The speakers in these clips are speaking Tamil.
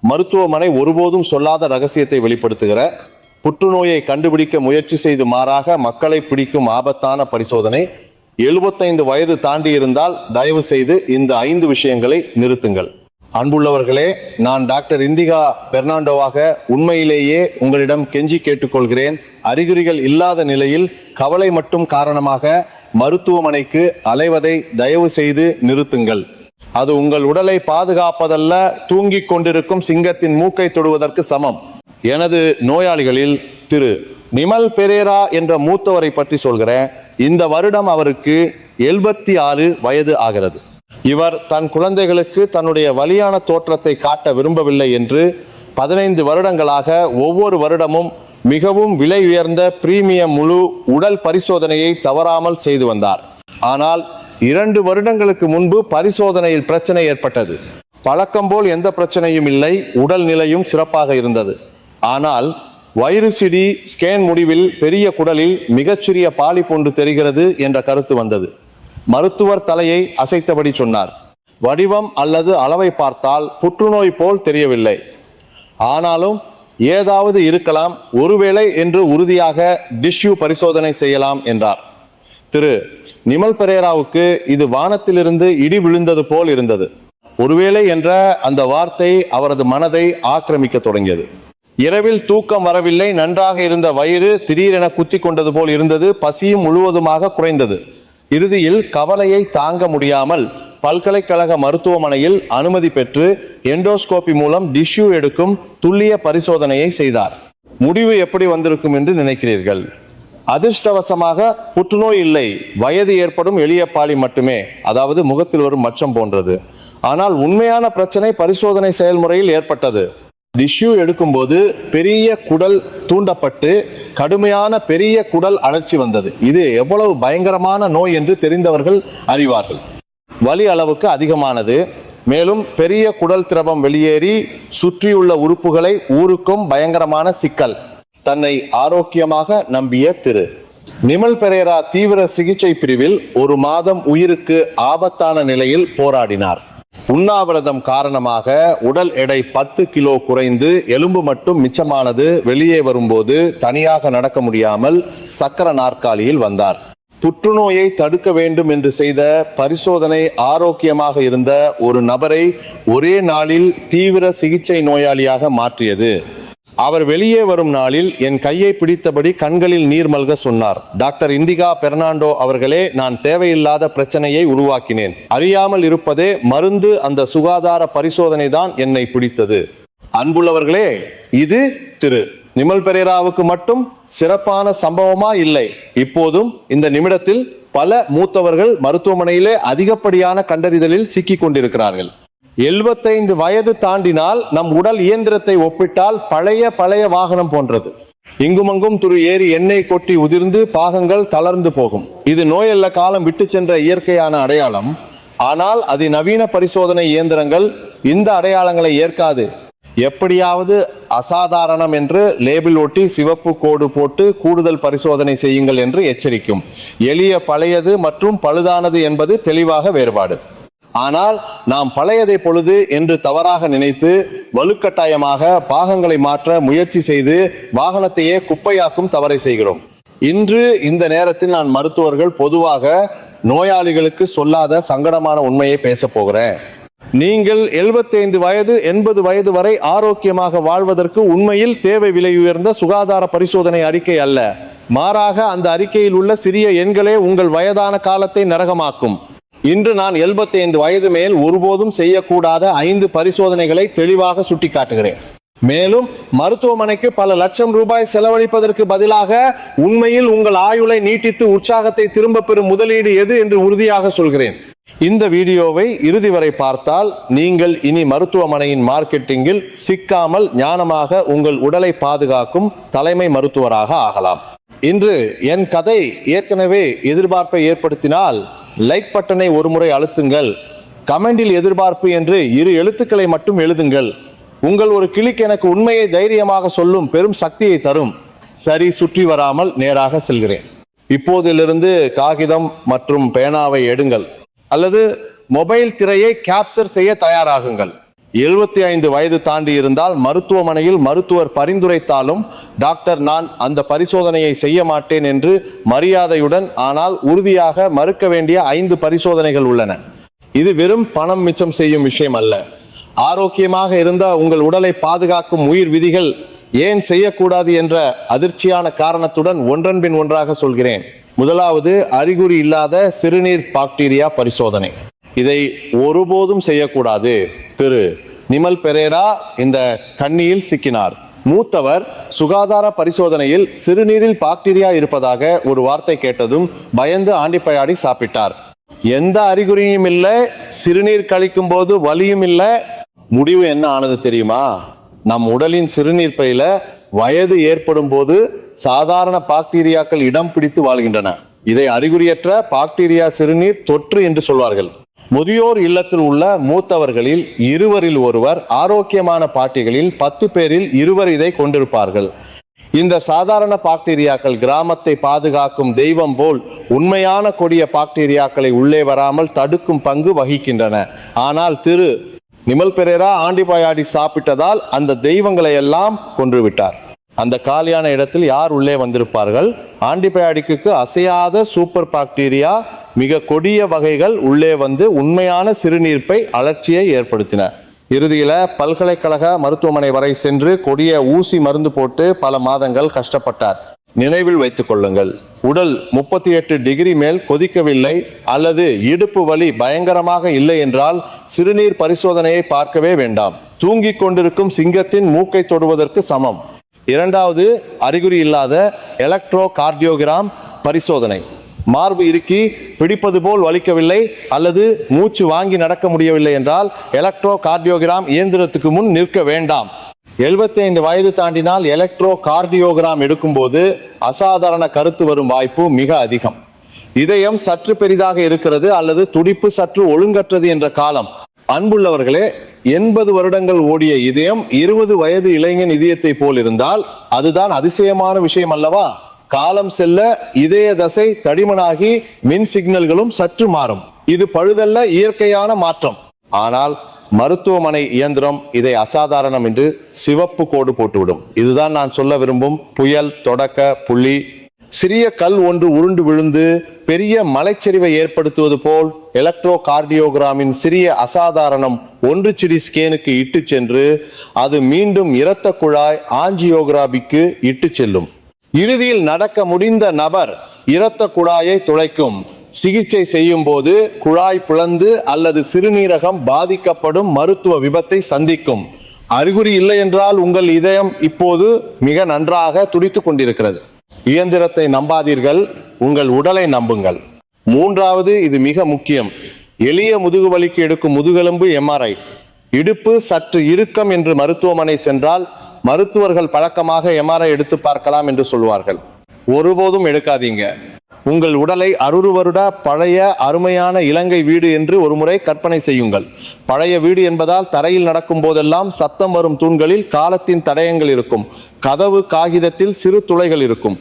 மருத்துவமனை ஒருபோதும் சொல்லாத ரகசியத்தை வெளிப்படுத்துகிற, புற்றுநோயை கண்டுபிடிக்க முயற்சி செய்து மாறாக மக்களை பிடிக்கும் ஆபத்தான பரிசோதனை. 75 வயது தாண்டி இருந்தால் தயவு செய்து இந்த 5 விஷயங்களை நிறுத்துங்கள். அன்புள்ளவர்களே, நான் டாக்டர் இந்திகா பெர்னாண்டோவாக உண்மையிலேயே உங்களிடம் கெஞ்சி கேட்டுக்கொள்கிறேன். அறிகுறிகள் இல்லாத நிலையில் கவலை மட்டும் காரணமாக மருத்துவமனைக்கு அலைவதை தயவு செய்து நிறுத்துங்கள். அது உங்கள் உடலை பாதுகாப்பதல்ல, தூங்கிக் கொண்டிருக்கும் சிங்கத்தின் மூக்கை தொடுவதற்கு சமம். எனது நோயாளிகளில் திரு நிமல் பெரேரா என்ற மூத்தவரை பற்றி சொல்கிறேன். இந்த வருடம் அவருக்கு 76 வயது ஆகிறது. இவர் தன் குழந்தைகளுக்கு தன்னுடைய வலியான தோற்றத்தை காட்ட விரும்பவில்லை என்று 15 வருடங்களாக ஒவ்வொரு வருடமும் மிகவும் விலை உயர்ந்த பிரீமியம் முழு உடல் பரிசோதனையை தவறாமல் செய்து வந்தார். ஆனால் 2 வருடங்களுக்கு முன்பு பரிசோதனையில் பிரச்சனை ஏற்பட்டது. பழக்கம் போல் எந்த பிரச்சனையும் இல்லை, உடல் நிலையும் சிறப்பாக இருந்தது. ஆனால் வைரசிடி ஸ்கேன் முடிவில் பெரிய குடலில் மிகச்சிறிய பாலிப் ஒன்று தெரிகிறது என்ற கருத்து வந்தது. மருத்துவர் தலையை அசைத்தபடி சொன்னார். வடிவம் அல்லது அளவை பார்த்தால் புற்றுநோய் போல் தெரியவில்லை. ஆனாலும் ஏதாவது இருக்கலாம், ஒருவேளை என்று உறுதியாக டிஷ்யூ பரிசோதனை செய்யலாம் என்றார். திரு நிமல் பெரேராவுக்கு இது வானத்திலிருந்து இடி விழுந்தது போல் இருந்தது. ஒருவேளை என்ற அந்த வார்த்தை அவரது மனதை ஆக்கிரமிக்க தொடங்கியது. இரவில் தூக்கம் வரவில்லை. நன்றாக இருந்த வயிறு திடீரென குத்தி கொண்டது போல் இருந்தது. பசியும் முழுவதுமாக குறைந்தது. இறுதியில் கவலையை தாங்க முடியாமல் பல்கலைக்கழக மருத்துவமனையில் அனுமதி பெற்று எண்டோஸ்கோபி மூலம் டிஷ்யூ எடுக்கும் துல்லிய பரிசோதனையை செய்தார். முடிவு எப்படி வந்திருக்கும் என்று நினைக்கிறீர்கள்? அதிர்ஷ்டவசமாக புற்றுநோய் இல்லை, வயது ஏற்படும் எளிய பாலி மட்டுமே, அதாவது முகத்தில் வரும் மச்சம் போன்றது. ஆனால் உண்மையான பிரச்சனை பரிசோதனை செயல்முறையில் ஏற்பட்டது. டிஷ்யூ எடுக்கும்போது பெரிய குடல் தூண்டப்பட்டு கடுமையான பெரிய குடல் அழற்சி வந்தது. இது எவ்வளவு பயங்கரமான நோய் என்று தெரிந்தவர்கள் அறிவார்கள். வலி அளவுக்கு அதிகமானது. மேலும் பெரிய குடல் திரவம் வெளியேறி சுற்றியுள்ள உறுப்புகளை ஊருக்கும் பயங்கரமான சிக்கல். தன்னை ஆரோக்கியமாக நம்பிய திரு நிமல் பெரேரா தீவிர சிகிச்சை பிரிவில் 1 மாதம் உயிருக்கு ஆபத்தான நிலையில் போராடினார். உண்ணாவிரதம் காரணமாக உடல் எடை 10 கிலோ குறைந்து எலும்பு மட்டும் மிச்சமானது. வெளியே வரும்போது தனியாக நடக்க முடியாமல் சக்கர நாற்காலியில் வந்தார். புற்றுநோயை தடுக்க வேண்டும் என்று செய்த பரிசோதனை ஆரோக்கியமாக இருந்த ஒரு நபரை ஒரே நாளில் தீவிர சிகிச்சை நோயாளியாக மாற்றியது. அவர் வெளியே வரும் நாளில் என் கையை பிடித்தபடி கண்களில் நீர் மல்க சொன்னார். டாக்டர் இந்திகா பெர்னாண்டோ அவர்களே, நான் தேவையில்லாத பிரச்சனையை உருவாக்கினேன். அறியாமல் இருப்பதே மருந்து. அந்த சுகாதார பரிசோதனை தான் என்னை பிடித்தது. அன்புள்ளவர்களே, இது திரு நிமல் பெரேராவுக்கு மட்டும் சிறப்பான சம்பவமா? இல்லை. இப்போதும் இந்த நிமிடத்தில் பல மூத்தவர்கள் மருத்துவமனையிலே அதிகப்படியான கண்டறிதலில் சிக்கிக் கொண்டிருக்கிறார்கள். 75 வயது தாண்டினால் நம் உடல் இயந்திரத்தை ஒப்பிட்டால் பழைய வாகனம் போன்றது. இங்குமங்கும் துரு ஏறி எண்ணெய் கொட்டி உதிர்ந்து பாகங்கள் தளர்ந்து போகும். இது நோயல்ல, காலம் விட்டு சென்ற இயற்கையான அடையாளம். ஆனால் அதிநவீன பரிசோதனை இயந்திரங்கள் இந்த அடையாளங்களை ஏற்காது. எப்படியாவது அசாதாரணம் என்று லேபிள் ஒட்டி சிவப்பு கோடு போட்டு கூடுதல் பரிசோதனை செய்யுங்கள் என்று எச்சரிக்கும். எளிய பழையது மற்றும் பழுதானது என்பது தெளிவாக வேறுபாடு. ஆனால் நாம் பழையதை பொழுது என்று தவறாக நினைத்து வலுக்கட்டாயமாக பாகங்களை மாற்ற முயற்சி செய்து வாகனத்தையே குப்பையாக்கும் தவறை செய்கிறோம். இன்று இந்த நேரத்தில் நான் மருத்துவர்கள் பொதுவாக நோயாளிகளுக்கு சொல்லாத சங்கடமான உண்மையை பேச போகிறேன். நீங்கள் 75 வயது 80 வயது வரை ஆரோக்கியமாக வாழ்வதற்கு உண்மையில் தேவை விலை உயர்ந்த சுகாதார பரிசோதனை அறிக்கை அல்ல. மாறாக அந்த அறிக்கையில் உள்ள சிறிய எண்களே உங்கள் வயதான காலத்தை நரகமாக்கும். இன்று நான் 75 வயது மேல் ஒருபோதும் செய்யக்கூடாத 5 பரிசோதனைகளை தெளிவாக சுட்டிக்காட்டுகிறேன். மேலும் மருத்துவமனைக்கு பல லட்சம் ரூபாய் செலவழிப்பதற்கு பதிலாக உண்மையில் உங்கள் ஆயுளை நீட்டித்து உற்சாகத்தை திரும்ப பெறும் முதலீடு எது என்று உறுதியாக சொல்கிறேன். இந்த வீடியோவை இறுதி வரை பார்த்தால் நீங்கள் இனி மருத்துவமனையின் மார்க்கெட்டிங்கில் சிக்காமல் ஞானமாக உங்கள் உடலை பாதுகாக்கும் தலைமை மருத்துவராக ஆகலாம். இன்று என் கதை ஏற்கனவே எதிர்பார்ப்பை ஏற்படுத்தினால் லைக் பட்டனை ஒருமுறை அழுத்துங்கள். கமெண்டில் எதிர்பார்ப்பு என்று 2 எழுத்துக்களை மட்டும் எழுதுங்கள். உங்கள் ஒரு கிளிக் எனக்கு உண்மையை தைரியமாக சொல்லும் பெரும் சக்தியை தரும். சரி, சுற்றி வராமல் நேராக செல்கிறேன். இப்போதிலிருந்து காகிதம் மற்றும் பேனாவை எடுங்கள் அல்லது மொபைல் திரையை கேப்சர் செய்ய தயாராகுங்கள். 75 வயது தாண்டி இருந்தால் மருத்துவமனையில் மருத்துவர் பரிந்துரைத்தாலும் டாக்டர் நான் அந்த பரிசோதனையை செய்ய மாட்டேன் என்று மரியாதையுடன் ஆனால் உறுதியாக மறுக்க வேண்டிய 5 பரிசோதனைகள் உள்ளன. இது வெறும் பணம் மிச்சம் செய்யும் விஷயம் அல்ல. ஆரோக்கியமாக இருந்த உங்கள் உடலை பாதுகாக்கும் உயிர் விதிகள் ஏன் செய்யக்கூடாது என்ற அதிர்ச்சியான காரணத்துடன் ஒன்றன் பின் ஒன்றாக சொல்கிறேன். முதலாவது, அறிகுறி இல்லாத சிறுநீர் பாக்டீரியா பரிசோதனை. இதை ஒருபோதும் செய்யக்கூடாது. திரு நிமல் பெரேரா இந்த கண்ணியில் சிக்கினார். மூத்தவர் சுகாதார பரிசோதனையில் சிறுநீரில் பாக்டீரியா இருப்பதாக ஒரு வார்த்தை கேட்டதும் பயந்து ஆன்டிபயாடிக் சாப்பிட்டார். எந்த அறிகுறியும் இல்லை, சிறுநீர் கழிக்கும் போது வலியும் இல்லை. முடிவு என்ன ஆனது தெரியுமா? நம் உடலின் சிறுநீர் பையில வயது ஏற்படும் போது சாதாரண பாக்டீரியாக்கள் இடம் பிடித்து வாழ்கின்றன. இதை அறிகுறியற்ற பாக்டீரியா சிறுநீர் தொற்று என்று சொல்வார்கள். முதியோர் இல்லத்தில் உள்ள மூத்தவர்களில் 2 ஒருவர், ஆரோக்கியமான பாட்டிகளில் 10 பேரில் 2 இதை கொண்டிருப்பார்கள். இந்த சாதாரண பாக்டீரியாக்கள் கிராமத்தை பாதுகாக்கும் தெய்வம் போல் உண்மையான கொடிய பாக்டீரியாக்களை உள்ளே வராமல் தடுக்கும் பங்கு வகிக்கின்றன. ஆனால் திரு நிமல் பெரேரா ஆன்டிபயாடிக் சாப்பிட்டதால் அந்த தெய்வங்களை எல்லாம் கொன்றுவிட்டார். அந்த காலியான இடத்தில் யார் உள்ளே வந்திருப்பார்கள்? ஆன்டிபயாடிக்கு அசையாத சூப்பர் பாக்டீரியா மிக கொடிய வகைகள் உள்ளே வந்து உண்மையான சிறுநீர்ப்பை அழற்சியை ஏற்படுத்தின. இறுதியில பல்கலைக்கழக மருத்துவமனை வரை சென்று கொடிய ஊசி மருந்து போட்டு பல மாதங்கள் கஷ்டப்பட்டார். நினைவில் வைத்துக் கொள்ளுங்கள், உடல் 38 டிகிரி மேல் கொதிக்கவில்லை அல்லது இடுப்பு வலி பயங்கரமாக இல்லை என்றால் சிறுநீர் பரிசோதனையை பார்க்கவே வேண்டாம். தூங்கிக் கொண்டிருக்கும் சிங்கத்தின் மூக்கை தொடுவதற்கு சமம். இரண்டாவது, அறிகுறி இல்லாத எலக்ட்ரோ கார்டியோகிராம் பரிசோதனை. மார்பு இறுக்கி பிடிப்பது போல் வலிக்கவில்லை அல்லது மூச்சு வாங்கி நடக்க முடியவில்லை என்றால் எலக்ட்ரோ கார்டியோகிராம் இயந்திரத்துக்கு முன் நிற்க வேண்டாம். 75 வயது தாண்டினால் எலக்ட்ரோ கார்டியோகிராம் எடுக்கும்போது அசாதாரண கருத்து வரும் வாய்ப்பு மிக அதிகம். இதயம் சற்று பெரிதாக இருக்கிறது அல்லது துடிப்பு சற்று ஒழுங்கற்றது என்ற காலம். அன்புள்ளவர்களே, 80 வருடங்கள் ஓடிய இதயம் 20 வயது இளைஞன் இதயத்தை போல் இருந்தால் அதுதான் அதிசயமான விஷயம் அல்லவா? காலம் செல்ல இதய தசை தடிமனாகி மின் சிக்னல்களும் சற்று மாறும். இது பழுதல்ல, இயற்கையான மாற்றம். ஆனால் மருத்துவமனை இயந்திரம் இதை அசாதாரணம் என்று சிவப்பு கோடு போட்டுவிடும். இதுதான் நான் சொல்ல விரும்பும் புயல் தொடக்க புள்ளி. சிறிய கல் ஒன்று உருண்டு விழுந்து பெரிய மலைச்சரிவை ஏற்படுத்துவது போல் எலக்ட்ரோ கார்டியோகிராமின் சிறிய அசாதாரணம் 1 சிடி ஸ்கேனுக்கு இட்டு சென்று அது மீண்டும் இரத்த குழாய் ஆஞ்சியோகிராபிக்கு இட்டு செல்லும். இறுதியில் நடக்க முடிந்த நபர் இரத்த குழாயை துளைக்கும். சிகிச்சை செய்யும் போது குழாய் பிளந்து அல்லது சிறுநீரகம் பாதிக்கப்படும் மருத்துவ விபத்தை சந்திக்கும். அறிகுறி இல்லை என்றால் உங்கள் இதயம் இப்போது மிக நன்றாக துடித்துக் கொண்டிருக்கிறது. இயந்திரத்தை நம்பாதீர்கள், உங்கள் உடலை நம்புங்கள். மூன்றாவது, இது மிக முக்கியம், எளிய முதுகு வலிக்கு எடுக்கும் முதுகெலும்பு எம்ஆர்ஐ. இடுப்பு சற்று இறுக்கம் என்று மருத்துவமனை சென்றால் மருத்துவர்கள் பழக்கமாக எம்ஆர்ஐ எடுத்து பார்க்கலாம் என்று சொல்வார்கள். ஒருபோதும் எடுக்காதீங்க. உங்கள் உடலை 60 வருட பழைய அருமையான இலங்கை வீடு என்று ஒருமுறை கற்பனை செய்யுங்கள். பழைய வீடு என்பதால் தரையில் நடக்கும் போதெல்லாம் சத்தம் வரும் தூண்களில் காலத்தின் தடயங்கள் இருக்கும். கதவு காகிதத்தில் சிறு துளைகள் இருக்கும்.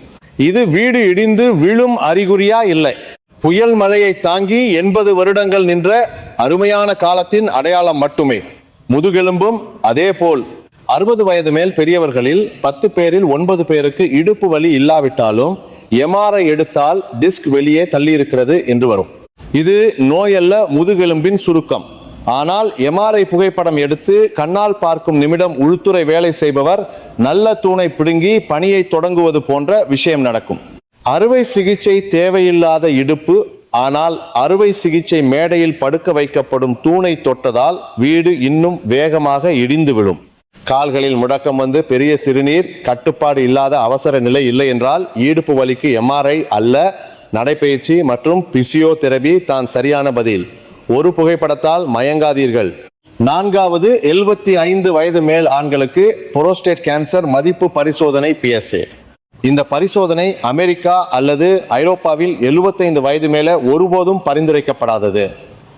இது வீடு இடிந்து விழும் அறிகுறியா? இல்லை, புயல் மழையை தாங்கி 80 வருடங்கள் நின்ற அருமையான காலத்தின் அடையாளம் மட்டுமே. முதுகெலும்பும் அதே போல். 60 வயது மேல் பெரியவர்களில் 10 பேரில் 9 பேருக்கு இடுப்பு வலி இல்லாவிட்டாலும் எம்ஆர்ஐ எடுத்தால் டிஸ்க் வெளியே தள்ளி இருக்கிறது என்று வரும். இது நோயல்ல, முதுகெலும்பின் சுருக்கம். ஆனால் எம்ஆர்ஐ புகைப்படம் எடுத்து கண்ணால் பார்க்கும் நிமிடம் உள்துறை வேலை செய்பவர் நல்ல தூணை பிடுங்கி பணியை தொடங்குவது போன்ற விஷயம் நடக்கும். அறுவை சிகிச்சை தேவையில்லாத இடுப்பு, ஆனால் அறுவை சிகிச்சை மேடையில் படுக்க வைக்கப்படும் தூணை தொட்டதால் வீடு இன்னும் வேகமாக இடிந்து விழும். கால்களில் முடக்கம் வந்து பெரிய சிறுநீர், கட்டுப்பாடு இல்லாத அவசர நிலை இல்லை என்றால் இடுப்பு வலிக்கு எம்ஆர்ஐ அல்ல, நடைபயிற்சி மற்றும் பிசியோதெரபி தான் சரியான பதில். ஒரு புகைப்படத்தால் மயங்காதீர்கள். நான்காவது, 75 வயது மேல் ஆண்களுக்கு புரோஸ்டேட் கேன்சர் மதிப்பு பரிசோதனை PSA. இந்த பரிசோதனை அமெரிக்கா அல்லது ஐரோப்பாவில் 75 வயது மேல ஒருபோதும் பரிந்துரைக்கப்படாதது.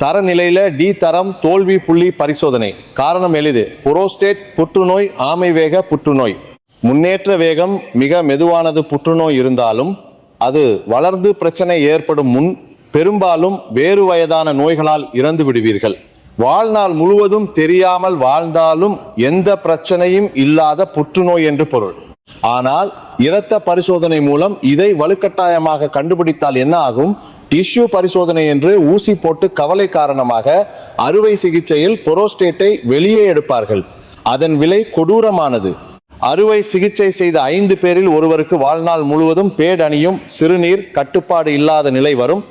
தரநிலையில டி தரம் தோல்வி புள்ளி பரிசோதனை. காரணம் எளிது, புரோஸ்டேட் புற்றுநோய் ஆமை வேக புற்றுநோய். முன்னேற்ற வேகம் மிக மெதுவானது. புற்றுநோய் இருந்தாலும் அது வளர்ந்து பிரச்சனை ஏற்படும் முன் பெரும்பாலும் வேறு வயதான நோய்களால் இறந்து விடுவீர்கள். வாழ்நாள் முழுவதும் தெரியாமல் வாழ்ந்தாலும் எந்த பிரச்சனையும் இல்லாத புற்றுநோய் என்று பொருள். ஆனால் இரத்த பரிசோதனை மூலம் இதை வலுக்கட்டாயமாக கண்டுபிடித்தால் என்ன ஆகும்? டிஷ்யூ பரிசோதனை என்று ஊசி போட்டு கவலை காரணமாக அறுவை சிகிச்சையில் புரோஸ்டேட்டை வெளியே எடுப்பார்கள். அதன் விலை கொடூரமானது. அறுவை சிகிச்சை செய்த 5 பேரில் ஒருவருக்கு வாழ்நாள் முழுவதும் பேட் அணியும் சிறுநீர் கட்டுப்பாடு இல்லாத நிலை வரும்.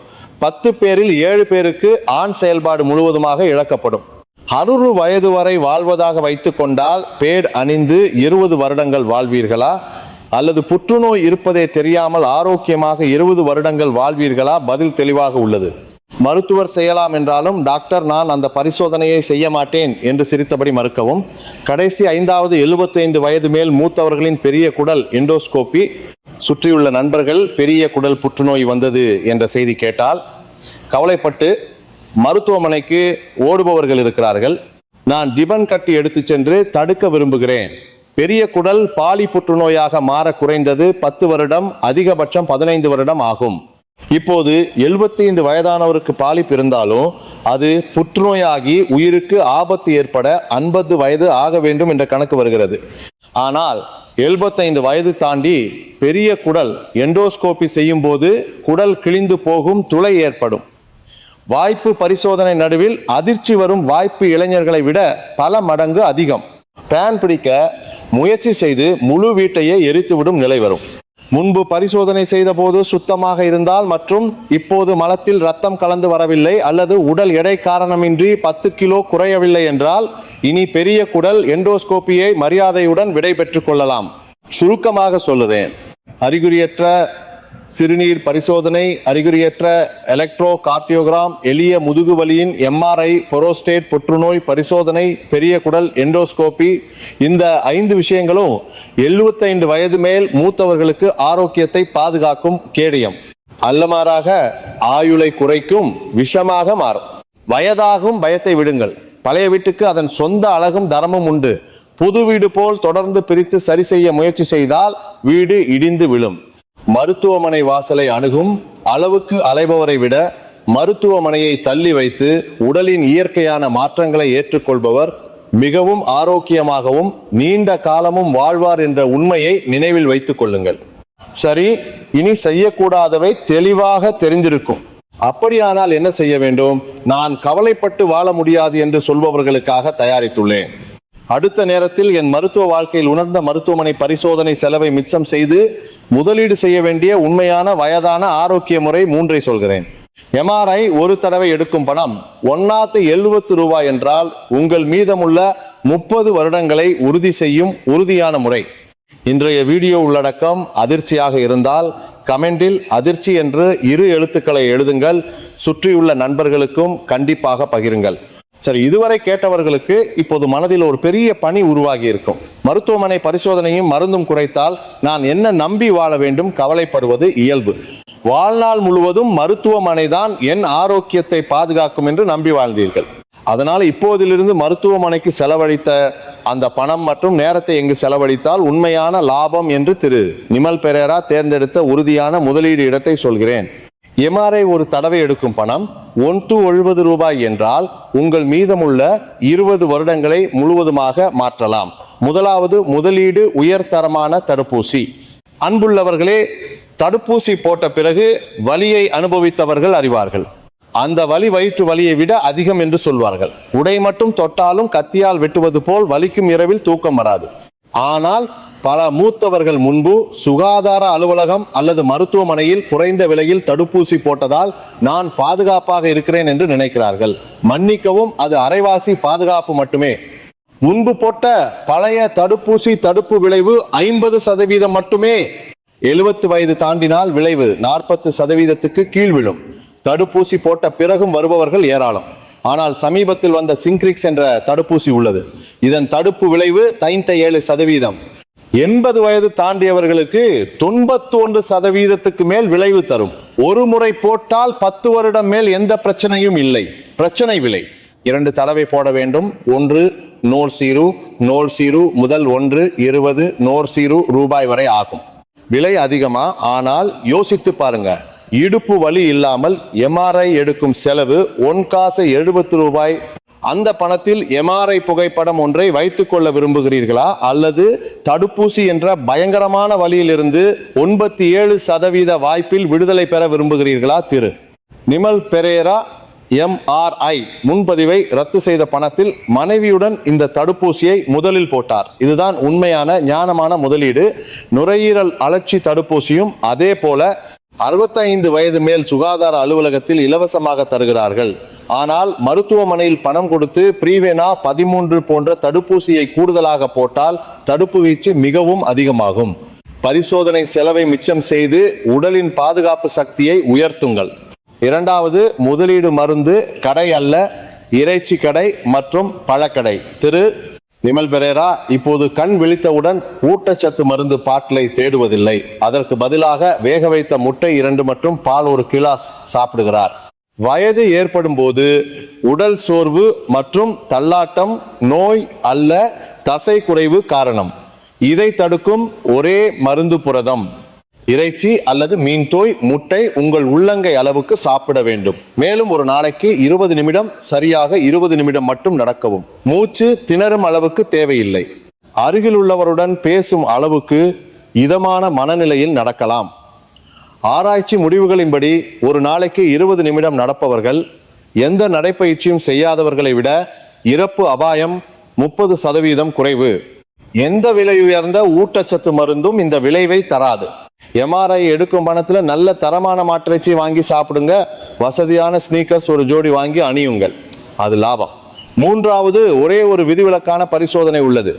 10 பேரில் 7 பேருக்கு ஆண் செயல்பாடு முழுவதுமாக இழக்கப்படும். 60 வயது வரை வாழ்வதாக வைத்துக் கொண்டால் பேட் அணிந்து 20 வருடங்கள் வாழ்வீர்களா, அல்லது புற்றுநோய் இருப்பதே தெரியாமல் ஆரோக்கியமாக 20 வருடங்கள் வாழ்வீர்களா? பதில் தெளிவாக உள்ளது. மருத்துவர் செய்யலாம் என்றாலும் டாக்டர் நான் அந்த பரிசோதனையை செய்ய மாட்டேன் என்று சிரித்தபடி மறுக்கவும். கடைசி 5வது 75 வயது மேல் மூத்தவர்களின் பெரிய குடல் எண்டோஸ்கோபி, சுற்றியுள்ள நண்பர்கள் பெரிய குடல் புற்றுநோய் வந்தது என்ற செய்தி கேட்டால் கவலைப்பட்டு மருத்துவமனைக்கு ஓடுபவர்கள் இருக்கிறார்கள். நான் ரிபன் கட்டி எடுத்து சென்று தடுக்க விரும்புகிறேன். பெரிய குடல் பாலி புற்றுநோயாக மாற குறைந்தது 10 வருடம், அதிகபட்சம் 15 வருடம் ஆகும். இப்போது 75 வயதானவருக்கு பாலிப் இருந்தாலும் அது புற்றுநோயாகி உயிருக்கு ஆபத்து ஏற்பட 50 வயது ஆக வேண்டும் என்ற கணக்கு வருகிறது. ஆனால் 75 வயது தாண்டி பெரிய குடல் எண்டோஸ்கோபி செய்யும் போது குடல் கிழிந்து போகும், துளை ஏற்படும். வாய்ப்பு பரிசோதனை நடுவில் அதிர்ச்சி வரும் வாய்ப்பு இளைஞர்களை விட பல மடங்கு அதிகம். பேன் பிடிக்க முயற்சி செய்து முழு வீட்டையே எரித்துவிடும் நிலை வரும். முன்பு பரிசோதனை செய்த போது சுத்தமாக இருந்தால் மற்றும் இப்போது மலத்தில் ரத்தம் கலந்து வரவில்லை அல்லது உடல் எடை காரணமின்றி 10 கிலோ குறையவில்லை என்றால் இனி பெரிய குடல் எண்டோஸ்கோபியை மரியாதையுடன் விடை பெற்றுக் கொள்ளலாம். சுருக்கமாக சொல்லுறேன், அறிகுறியற்ற சிறுநீர் பரிசோதனை, அறிகுறியற்ற எலக்ட்ரோ கார்டியோகிராம், எளிய முதுகுவலியின் MRI, புரோஸ்டேட் புற்றுநோய் பரிசோதனை, பெரிய குடல் எண்டோஸ்கோபி, இந்த 5 விஷயங்களும் 75 வயது மேல் மூத்தவர்களுக்கு ஆரோக்கியத்தை பாதுகாக்கும் கேடயம். அல்லமாறாக ஆயுளை குறைக்கும் விஷமாக மாறும். வயதாகும் பயத்தை விடுங்கள். பழைய வீட்டுக்கு அதன் சொந்த அழகும் தரமும் உண்டு. புது வீடு போல் தொடர்ந்து பிரித்து சரி செய்ய முயற்சி செய்தால் வீடு இடிந்து விழும். மருத்துவமனை வாசலை அணுகும் அளவுக்கு அலைபவரை விட மருத்துவமனையை தள்ளி வைத்து உடலின் இயற்கையான மாற்றங்களை ஏற்றுக்கொள்பவர் மிகவும் ஆரோக்கியமாகவும் நீண்ட காலமும் வாழ்வார் என்ற உண்மையை நினைவில் வைத்துக் கொள்ளுங்கள். சரி, இனி செய்யக்கூடாதவை தெளிவாக தெரிந்திருக்கும். அப்படியானால் என்ன செய்ய வேண்டும்? நான் கவலைப்பட்டு வாழ முடியாது என்று சொல்பவர்களுக்காக தயாரித்துள்ளேன். அடுத்த நேரத்தில் என் மருத்துவ வாழ்க்கையில் உணர்ந்த மருத்துவமனை பரிசோதனை செலவை மிச்சம் செய்து முதலீடு செய்ய வேண்டிய உண்மையான வயதான ஆரோக்கிய முறை 3ஐ சொல்கிறேன். MRI ஒரு தடவை எடுக்கும் பணம் 170 ரூபாய் என்றால் உங்கள் மீதமுள்ள 30 வருடங்களை உறுதி செய்யும் உறுதியான முறை. இன்றைய வீடியோ உள்ளடக்கம் அதிர்ச்சியாக இருந்தால் கமெண்டில் அதிர்ச்சி என்று 2 எழுத்துக்களை எழுதுங்கள். சுற்றியுள்ள நண்பர்களுக்கும் கண்டிப்பாக பகிருங்கள். சரி, இதுவரை கேட்டவர்களுக்கு இப்போது மனதில் ஒரு பெரிய பணி உருவாகி இருக்கும். மருத்துவமனை பரிசோதனையும் மருந்தும் குறைத்தால் நான் என்ன நம்பி வாழ வேண்டும்? கவலைப்படுவது இயல்பு. வாழ்நாள் முழுவதும் மருத்துவமனை தான் என் ஆரோக்கியத்தை பாதுகாக்கும் என்று நம்பி வாழ்ந்தீர்கள். அதனால் இப்போதிலிருந்து மருத்துவமனைக்கு செலவழித்த அந்த பணம் மற்றும் நேரத்தை எங்கு செலவழித்தால் உண்மையான லாபம் என்று திரு நிமல் பெரேரா தேர்ந்தெடுத்த உறுதியான முதலீடு இடத்தை சொல்கிறேன். MRI ஒரு தடவை எடுக்கும் பணம் 170 ரூபாய் என்றால் உங்கள் மீதமுள்ள 20 வருடங்களை முழுவதுமாக மாற்றலாம். முதலாவது முதலீடு உயர்தரமான தடுப்பூசி. அன்புள்ளவர்களே, தடுப்பூசி போட்ட பிறகு வலியை அனுபவித்தவர்கள் அறிவார்கள். அந்த வலி வயிற்று வலியை விட அதிகம் என்று சொல்வார்கள். உடை மட்டும் தொட்டாலும் கத்தியால் வெட்டுவது போல் வலிக்கும், இரவில் தூக்கம் வராது. ஆனால் பல மூத்தவர்கள் முன்பு சுகாதார அலுவலகம் அல்லது மருத்துவமனையில் குறைந்த விலையில் தடுப்பூசி போட்டதால் நான் பாதுகாப்பாக இருக்கிறேன் என்று நினைக்கிறார்கள். மன்னிக்கவும், அது அரைவாசி பாதுகாப்பு மட்டுமே. முன்பு போட்ட பழைய தடுப்பூசி தடுப்பு விளைவு 50% மட்டுமே. 70 வயது தாண்டினால் விளைவு 40%க்கு கீழ் விழும். தடுப்பூசி போட்ட பிறகும் வருபவர்கள் ஏராளம். ஆனால் சமீபத்தில் வந்த சிங்க்ரிக்ஸ் என்ற தடுப்பூசி உள்ளது. இதன் தடுப்பு விளைவு 97%. 80 வயது தாண்டியவர்களுக்கு 91%க்கு மேல் விளைவு தரும். ஒரு முறை போட்டால் 10 வருடம் மேல் எந்த பிரச்சனையும் இல்லை. பிரச்சனை விலை 2 தடவை போட வேண்டும். 1 0 முதல் 1 20 0 ரூபாய் வரை ஆகும். விலை அதிகமா? ஆனால் யோசித்து பாருங்க. இடுப்பு வலி இல்லாமல் MRI எடுக்கும் செலவு 1 காசு 70 ரூபாய். அந்த பணத்தில் எம்ஆர்ஐ புகைப்படம் ஒன்றை வைத்துக் கொள்ள விரும்புகிறீர்களா, அல்லது தடுப்பூசி என்ற பயங்கரமான வழியிலிருந்து 97% வாய்ப்பில் விடுதலை பெற விரும்புகிறீர்களா? திரு நிமல் பெரேரா எம்ஆர்ஐ முன்பதிவை ரத்து செய்த பணத்தில் மனைவியுடன் இந்த தடுப்பூசியை முதலில் போட்டார். இதுதான் உண்மையான ஞானமான முதலீடு. நுரையீரல் அழற்சி தடுப்பூசியும் அதே போல 65 வயது மேல் சுகாதார அலுவலகத்தில் இலவசமாக தருகிறார்கள். ஆனால் மருத்துவமனையில் பணம் கொடுத்து பிரீவேனா 13 போன்ற தடுப்பூசியை கூடுதலாக போட்டால் தடுப்பு வீச்சு மிகவும் அதிகமாகும். பரிசோதனை செலவை மிச்சம் செய்து உடலின் பாதுகாப்பு சக்தியை உயர்த்துங்கள். இரண்டாவது, முதலீடு மருந்து கடை அல்ல, இறைச்சி கடை மற்றும் பழக்கடை. திரு நிமல் பெரேரா இப்போது கண் விழித்தவுடன் ஊட்டச்சத்து மருந்து பாட்டிலை தேடுவதில்லை. அதற்கு பதிலாக வேக வைத்த முட்டை 2 மற்றும் பால் 1 கிளாஸ் சாப்பிடுகிறார். வயது ஏற்படும் போது உடல் சோர்வு மற்றும் தள்ளாட்டம் நோய் அல்ல, தசை குறைவு காரணம். இதை தடுக்கும் ஒரே மருந்து புரதம். இறைச்சி அல்லது மீன் தோய், முட்டை உங்கள் உள்ளங்கை அளவுக்கு சாப்பிட வேண்டும். மேலும் ஒரு நாளைக்கு 20 நிமிடம், சரியாக 20 நிமிடம் மட்டும் நடக்கவும். மூச்சு திணறும் அளவுக்கு தேவையில்லை. அருகில் உள்ளவருடன் பேசும் அளவுக்கு இதமான மனநிலையில் நடக்கலாம். ஆராய்ச்சி முடிவுகளின்படி ஒரு நாளைக்கு 20 நிமிடம் நடப்பவர்கள் எந்த நடைப்பயிற்சியும் செய்யாதவர்களை விட இறப்பு அபாயம் 30% குறைவு. எந்த விலை உயர்ந்த ஊட்டச்சத்து மருந்தும் இந்த விளைவை தராது. எம்ஆர்ஐ எடுக்கும் பணத்துல நல்ல தரமான மாட்டிறைச்சி வாங்கி சாப்பிடுங்க. வசதியான ஸ்னீக்கர்ஸ் ஒரு ஜோடி வாங்கி அணியுங்கள், அது லாபம். மூன்றாவது, ஒரே ஒரு விதிவிலக்கான பரிசோதனை உள்ளது.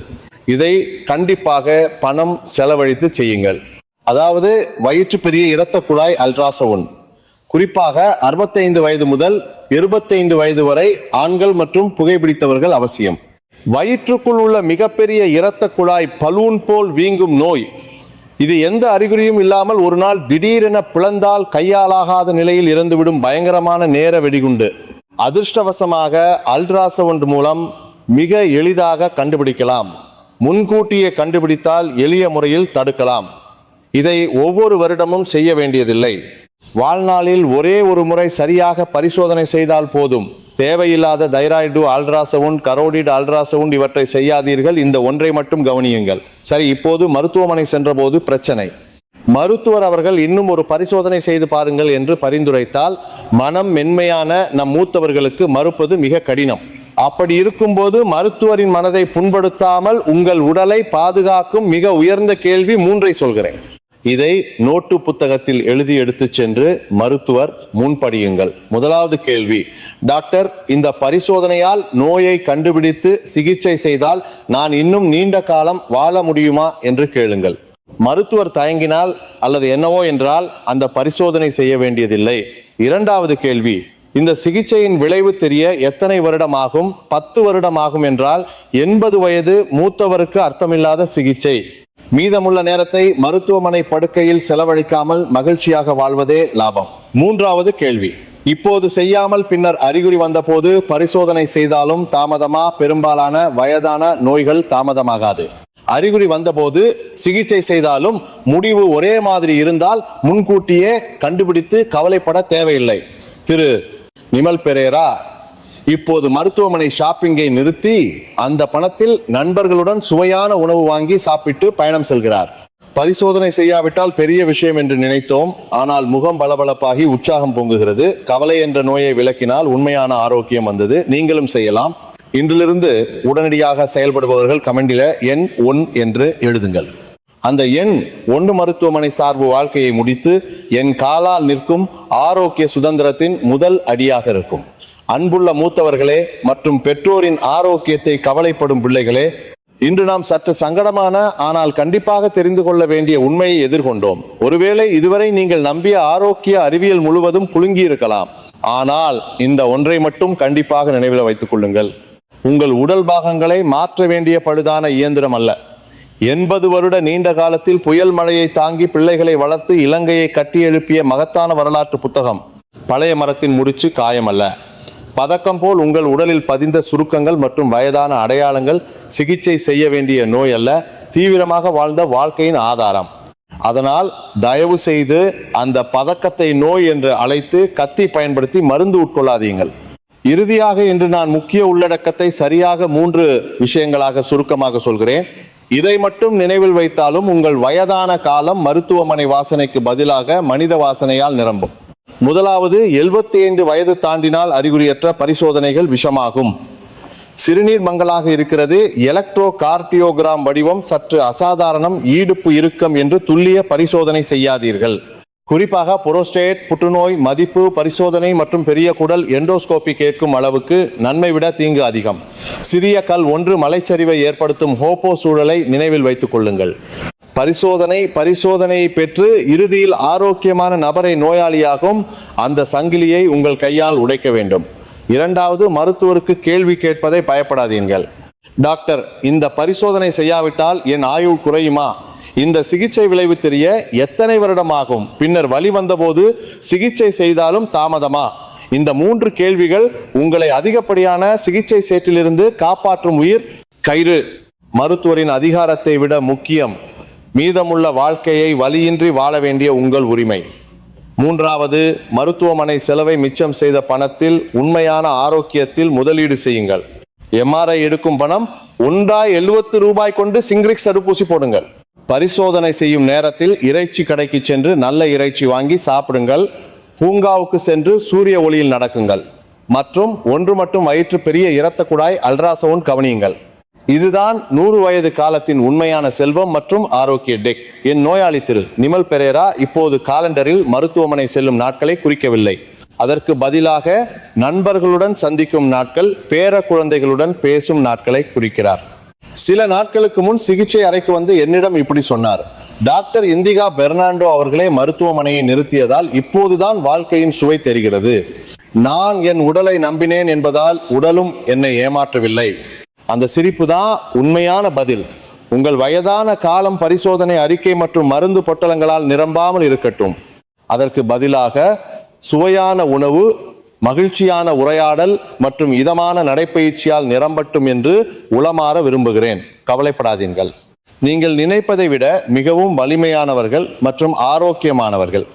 இதை கண்டிப்பாக பணம் செலவழித்து செய்யுங்கள். அதாவது வயிற்று பெரிய இரத்த குழாய் அல்ட்ராசவுண்ட். குறிப்பாக 65 வயது முதல் 25 வயது வரை ஆண்கள் மற்றும் புகைப்பிடித்தவர்கள் அவசியம். வயிற்றுக்குள் உள்ள மிகப்பெரிய இரத்த குழாய் பலூன் போல் வீங்கும் நோய். இது எந்த அறிகுறியும் இல்லாமல் ஒரு நாள் திடீரென பிளந்தால் கையாலாகாத நிலையில் இறந்துவிடும் பயங்கரமான நேர வெடிகுண்டு. அதிர்ஷ்டவசமாக அல்ட்ராசவுண்ட் மூலம் மிக எளிதாக கண்டுபிடிக்கலாம். முன்கூட்டியே கண்டுபிடித்தால் எளிய முறையில் தடுக்கலாம். இதை ஒவ்வொரு வருடமும் செய்ய வேண்டியதில்லை. வாழ்நாளில் ஒரே ஒரு முறை சரியாக பரிசோதனை செய்தால் போதும். தேவையில்லாத தைராய்டு அல்ட்ராசவுண்ட், கரோடிட் அல்ட்ராசவுண்ட் இவற்றை செய்யாதீர்கள். இந்த ஒன்றை மட்டும் கவனியுங்கள். சரி, இப்போது மருத்துவமனை சென்றபோது பிரச்சனை. மருத்துவர் அவர்கள் இன்னும் ஒரு பரிசோதனை செய்து பாருங்கள் என்று பரிந்துரைத்தால் மனம் மென்மையான நம் மூத்தவர்களுக்கு மறுப்பது மிக கடினம். அப்படி இருக்கும்போது மருத்துவரின் மனதை புண்படுத்தாமல் உங்கள் உடலை பாதுகாக்கும் மிக உயர்ந்த கேள்வி 3ஐ சொல்கிறேன். இதை நோட்டு புத்தகத்தில் எழுதி எடுத்துச் சென்று மருத்துவர் முன்படியுங்கள். முதலாவது கேள்வி, டாக்டர், இந்த பரிசோதனையால் நோயை கண்டுபிடித்து சிகிச்சை செய்தால் நான் இன்னும் நீண்ட காலம் வாழ முடியுமா என்று கேளுங்கள். மருத்துவர் தயங்கினால் அல்லது என்னவோ என்றால் அந்த பரிசோதனை செய்ய வேண்டியதில்லை. இரண்டாவது கேள்வி, இந்த சிகிச்சையின் விளைவு தெரிய எத்தனை வருடம் ஆகும்? 10 வருடம் ஆகும் என்றால் 80 வயது மூத்தவருக்கு அர்த்தமில்லாத சிகிச்சை. மீதமுள்ள நேரத்தை மருத்துவமனை படுக்கையில் செலவழிக்காமல் மகிழ்ச்சியாக வாழ்வதே லாபம். மூன்றாவது கேள்வி, இப்போது செய்யாமல் பின்னர் அறிகுறி வந்தபோது பரிசோதனை செய்தாலும் தாமதமா? பெரும்பாலான வயதான நோய்கள் தாமதமாகாது. அறிகுறி வந்தபோது சிகிச்சை செய்தாலும் முடிவு ஒரே மாதிரி இருந்தால் முன்கூட்டியே கண்டுபிடித்து கவலைப்பட தேவையில்லை. திரு நிமல் பெரேரா இப்போது மருத்துவமனை ஷாப்பிங்கை நிறுத்தி அந்த பணத்தில் நண்பர்களுடன் சுவையான உணவு வாங்கி சாப்பிட்டு பயணம் செல்கிறார். பரிசோதனை செய்யாவிட்டால் பெரிய விஷயம் என்று நினைத்தோம். ஆனால் முகம் பளபளப்பாகி உற்சாகம் பொங்குகிறது. கவலை என்ற நோயை விலக்கினால் உண்மையான ஆரோக்கியம் வந்தது. நீங்களும் செய்யலாம். இன்றிலிருந்து உடனடியாக செயல்படுபவர்கள் கமெண்டில எண் 1 என்று எழுதுங்கள். அந்த எண் 1 மருத்துவமனை சார்பு வாழ்க்கையை முடித்து என் காலால் நிற்கும் ஆரோக்கிய சுதந்திரத்தின் முதல் அடியாக இருக்கும். அன்புள்ள மூத்தவர்களே மற்றும் பெற்றோரின் ஆரோக்கியத்தை கவலைப்படும் பிள்ளைகளே, இன்று நாம் சற்று சங்கடமான ஆனால் கண்டிப்பாக தெரிந்து கொள்ள வேண்டிய உண்மையை எதிர்கொண்டோம். ஒருவேளை இதுவரை நீங்கள் நம்பிய ஆரோக்கிய அறிவியல் முழுவதும் குலுங்கி இருக்கலாம். ஆனால் இந்த ஒன்றை மட்டும் கண்டிப்பாக நினைவில் வைத்துக் கொள்ளுங்கள். உங்கள் உடல் பாகங்களை மாற்ற வேண்டிய பழுதான இயந்திரம் அல்ல. 80 வருட நீண்ட காலத்தில் புயல் மழையை தாங்கி பிள்ளைகளை வளர்த்து இலங்கையை கட்டி எழுப்பிய மகத்தான வரலாற்று புத்தகம். பழைய மரத்தின் முடிச்சு காயம் அல்ல. பதக்கம் போல் உங்கள் உடலில் பதிந்த சுருக்கங்கள் மற்றும் வயதான அடையாளங்கள் சிகிச்சை செய்ய வேண்டிய நோய் அல்ல, தீவிரமாக வாழ்ந்த வாழ்க்கையின் ஆதாரம். அதனால் தயவு செய்து அந்த பதக்கத்தை நோய் என்று அழைத்து கத்தி பயன்படுத்தி மருந்து உட்கொள்ளாதீங்கள். இறுதியாக இன்று நான் முக்கிய உள்ளடக்கத்தை சரியாக 3 விஷயங்களாக சுருக்கமாக சொல்கிறேன். இதை மட்டும் நினைவில் வைத்தாலும் உங்கள் வயதான காலம் மருத்துவமனை வாசனைக்கு பதிலாக மனித வாசனையால் நிரம்பும். முதலாவது, 75 வயது தாண்டினால் அறிகுறியற்ற பரிசோதனைகள் விஷமாகும். சிறுநீர் மங்கலாக இருக்கிறது, எலக்ட்ரோ கார்டியோகிராம் வடிவம் சற்று அசாதாரணம், ஈடுப்பு இறுக்கம் என்று துல்லிய பரிசோதனை செய்யாதீர்கள். குறிப்பாக புரோஸ்டேட், புற்றுநோய் மதிப்பு பரிசோதனை மற்றும் பெரிய குடல் எண்டோஸ்கோபி கேட்கும் அளவுக்கு நன்மை விட தீங்கு அதிகம். சிறிய கல் ஒன்று மலைச்சரிவை ஏற்படுத்தும் ஹோப்போ சூழலை நினைவில் வைத்துக் கொள்ளுங்கள். பரிசோதனையை பெற்று இறுதியில் ஆரோக்கியமான நபரை நோயாளியாகும் அந்த சங்கிலியை உங்கள் கையால் உடைக்க வேண்டும். இரண்டாவது, மருத்துவருக்கு கேள்வி கேட்பதை பயப்படாதீர்கள். டாக்டர், இந்த பரிசோதனை செய்யாவிட்டால் என் ஆயுள் குறையுமா? இந்த சிகிச்சை விளைவு தெரிய எத்தனை வருடம் ஆகும்? பின்னர் வலி வந்தபோது சிகிச்சை செய்தாலும் தாமதமா? இந்த 3 கேள்விகள் உங்களை அதிகப்படியான சிகிச்சை சேற்றிலிருந்து காப்பாற்றும் உயிர் கயிறு. மருத்துவரின் அதிகாரத்தை விட முக்கியம் மீதமுள்ள வாழ்க்கையை வலியின்றி வாழ வேண்டிய உங்கள் உரிமை. மூன்றாவது, மருத்துவமனை செலவை மிச்சம் செய்த பணத்தில் உண்மையான ஆரோக்கியத்தில் முதலீடு செய்யுங்கள். எம்ஆர்ஐ எடுக்கும் பணம் ஒன்றாய் 70 ரூபாய் கொண்டு சிங்கிரிக்ஸ் தடுப்பூசி போடுங்கள். பரிசோதனை செய்யும் நேரத்தில் இறைச்சி கடைக்கு சென்று நல்ல இறைச்சி வாங்கி சாப்பிடுங்கள். பூங்காவுக்கு சென்று சூரிய ஒளியில் நடக்குங்கள். மற்றும் ஒன்று மட்டும் வயிற்று பெரிய இரத்த குழாய் அல்ட்ராசவுண்ட் கவனியுங்கள். இதுதான் 100 வயது காலத்தின் உண்மையான செல்வம் மற்றும் ஆரோக்கிய டெக். என் நோயாளி திரு நிமல் பெரேரா இப்போது காலண்டரில் மருத்துவமனை செல்லும் நாட்களை குறிக்கவில்லை. அதற்கு பதிலாக நண்பர்களுடன் சந்திக்கும் நாட்கள், பேர குழந்தைகளுடன் பேசும் நாட்களை குறிக்கிறார். சில நாட்களுக்கு முன் சிகிச்சை அறைக்கு வந்து என்னிடம் இப்படி சொன்னார்: டாக்டர் இந்திகா பெர்னாண்டோ அவர்களே மருத்துவமனையை நிறுத்தியதால் இப்போதுதான் வாழ்க்கையின் சுவை தெரிகிறது. நான் என் உடலை நம்பினேன் என்பதால் உடலும் என்னை ஏமாற்றவில்லை. அந்த சிரிப்பு தான் உண்மையான பதில். உங்கள் வயதான காலம் பரிசோதனை அறிக்கை மற்றும் மருந்து பொட்டலங்களால் நிரம்பாமல் இருக்கட்டும். அதற்கு பதிலாக சுவையான உணவு, மகிழ்ச்சியான உரையாடல் மற்றும் இதமான நடைப்பயிற்சியால் நிரம்பட்டும் என்று உளமாற விரும்புகிறேன். கவலைப்படாதீர்கள். நீங்கள் நினைப்பதை விட மிகவும் வலிமையானவர்கள் மற்றும் ஆரோக்கியமானவர்கள்.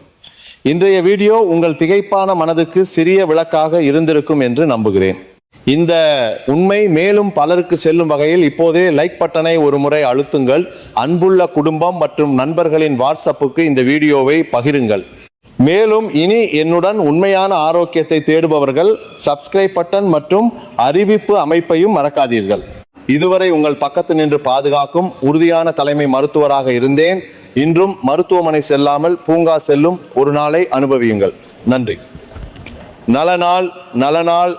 இன்றைய வீடியோ உங்கள் திகைப்பான மனதுக்கு சிறிய விளக்காக இருந்திருக்கும் என்று நம்புகிறேன். இந்த உண்மை மேலும் பலருக்கு செல்லும் வகையில் இப்போதே லைக் பட்டனை ஒரு முறை அழுத்துங்கள். அன்புள்ள குடும்பம் மற்றும் நண்பர்களின் வாட்ஸ்அப்புக்கு இந்த வீடியோவை பகிருங்கள். மேலும் இனி என்னுடன் உண்மையான ஆரோக்கியத்தை தேடுபவர்கள் சப்ஸ்கிரைப் பட்டன் மற்றும் அறிவிப்பு அமைப்பையும் மறக்காதீர்கள். இதுவரை உங்கள் பக்கத்து நின்று பாதுகாக்கும் உறுதியான தலைமை மருத்துவராக இருந்தேன். இன்றும் மருத்துவமனை செல்லாமல் பூங்கா செல்லும் ஒரு நாளை அனுபவியுங்கள். நன்றி. நலநாள் நலநாள்